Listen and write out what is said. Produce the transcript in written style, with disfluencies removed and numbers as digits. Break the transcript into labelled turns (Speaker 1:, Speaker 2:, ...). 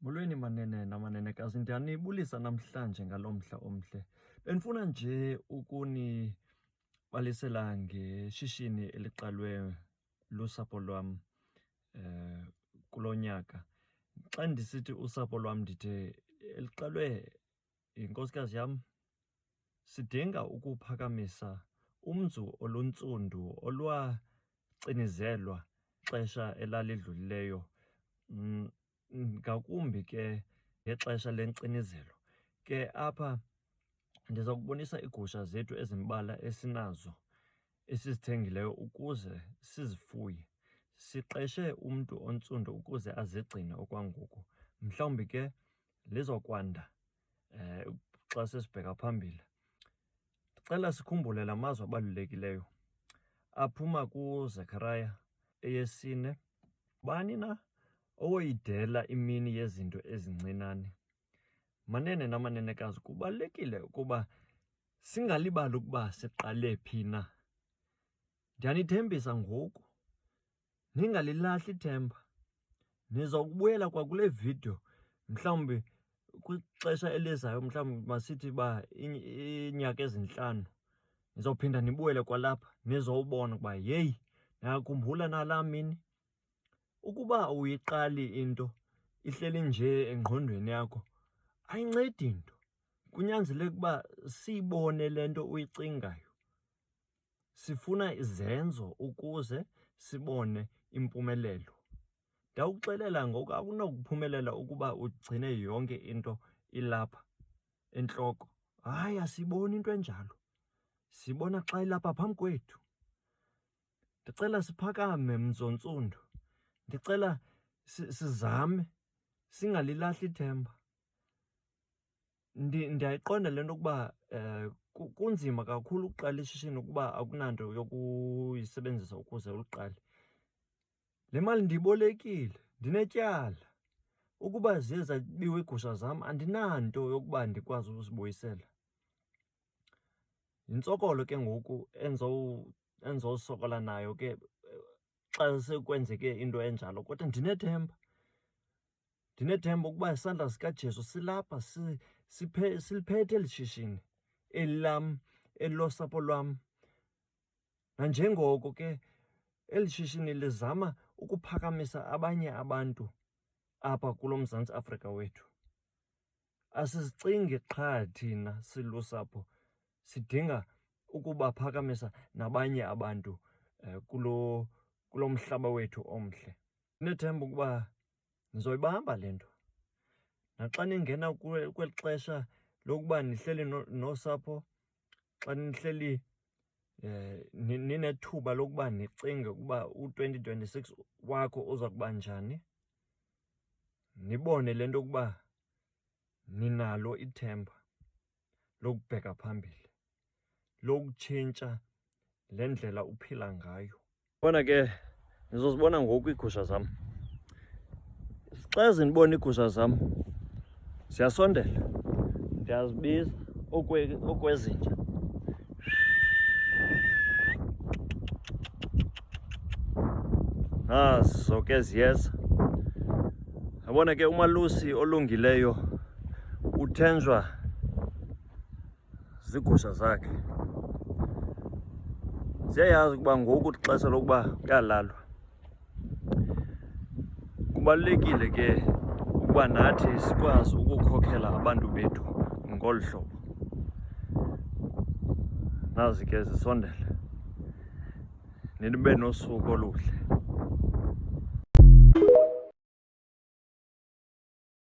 Speaker 1: Molweni manene namanenekazi, ndiyanibulisa namhlanje ngalomhla omhle. Bendifuna nje ukunibalisela ngeshishini eliqalwe lusapho lwam kulo nyaka. Xa ndisithi usapho lwam ndithe eliqalwe yinkosikazi yam. Sidinga ukuphakamisa umzu oluntsundu olwacinizelwa xesha elalidlulileyo, ngakumbi ke ngexesha lenkcinezelo. Ke apha ndiza kubonisa iigusha zethu ezimbalwa esinazo esizithengileyo ukuze sizifuye. Siqeshe umntu ontsundu ukuze azigcine okwangoku, mhlawumbi ke lizokwanda xa sesibheka phambili. Ndicela sikhumbule la mazwi abalulekileyo aphuma kuZekharaya eyesine. Bani na owoyidela imini yezinto ezincinane? Manene namanenekazi, kubalulekile ukuba singalibali ukuba siqale phi na. Ndiyanithembisa ngoku, ningalilahli ithemba. Nizokubuyela kwakule video mhlawumbi kwixesha elizayo, mhlawumbi masithi uba iinyaka ezintlanu. Nizophinda nibuyele kwalapha nizowubona ukuba yeyi, niyakhumbula nalaa mini. Ukuba awuyiqali into ihleli nje engqondweni yakho ayincedi nto. Kunyanzeleka ukuba siyibone le nto uyicingayo. Sifuna izenzo ukuze sibone impumelelo. Ndawuxelela ngoku, akunokuphumelela ukuba ugcine yonke into ilapha entloko. Hayi, asiyiboni into enjalo, sibona xa ilapha phambi kwethu. Ndicela siphakame mzontsundu, ndicela sizame, singalilahli ithemba. Ndiyayiqonda le nto ukuba kunzima kakhulu ukuqala ishishini ukuba akunanto yokuyisebenzisa ukuze uliqale. Le mali ndiyibolekile, ndinetyala. Ukuba ziye zabiwa iigusha zam andinanto yokuba ndikwazi uzibuyisela. Yintsokolo ke ngoku endizosokola nayo ke xa sekwenzeke into enjalo, kodwa ndinethemba. Ndinethemba ukuba isandla sikaJesu silapha, siliphethe eli shishini, eli lam, eli losapho lwam. Nanjengoko ke eli shishini lizama ukuphakamisa abanye abantu apha kulo Mzantsi Afrika wethu. Asizicingi qha thina silusapho, sidinga ukubaphakamisa nabanye abantu kulo mhlaba wethu omhle. Ndinethemba ukuba nizoyibamba le nto. Naxa ningena kweli xesha lokuba nihleli nosapho, xa nihleli ninethuba lokuba nicinge ukuba u-2026 wakho uza kuba njani, nibone le nto ukuba ninalo ithemba lokubheka phambili, lokutshintsha le ndlela uphila ngayo. Bona ke nizozibona ngoku iigusha zam. Xa zinibona iigusha zam ziyasondela, ndiyazibiza okwezinja. Nazo ke ziyeza. Yabona ke umalusi olungileyo uthenjwa ziigusha zakhe. Ziyayazi ukuba ngoku ixesha lokuba kuyalalwa. Kubalulekile ke ukuba nathi sikwazi ukukhokhela abantu bethu ngolu hlobo. Nazi ke zisondele. Nibe nosuku oluhle.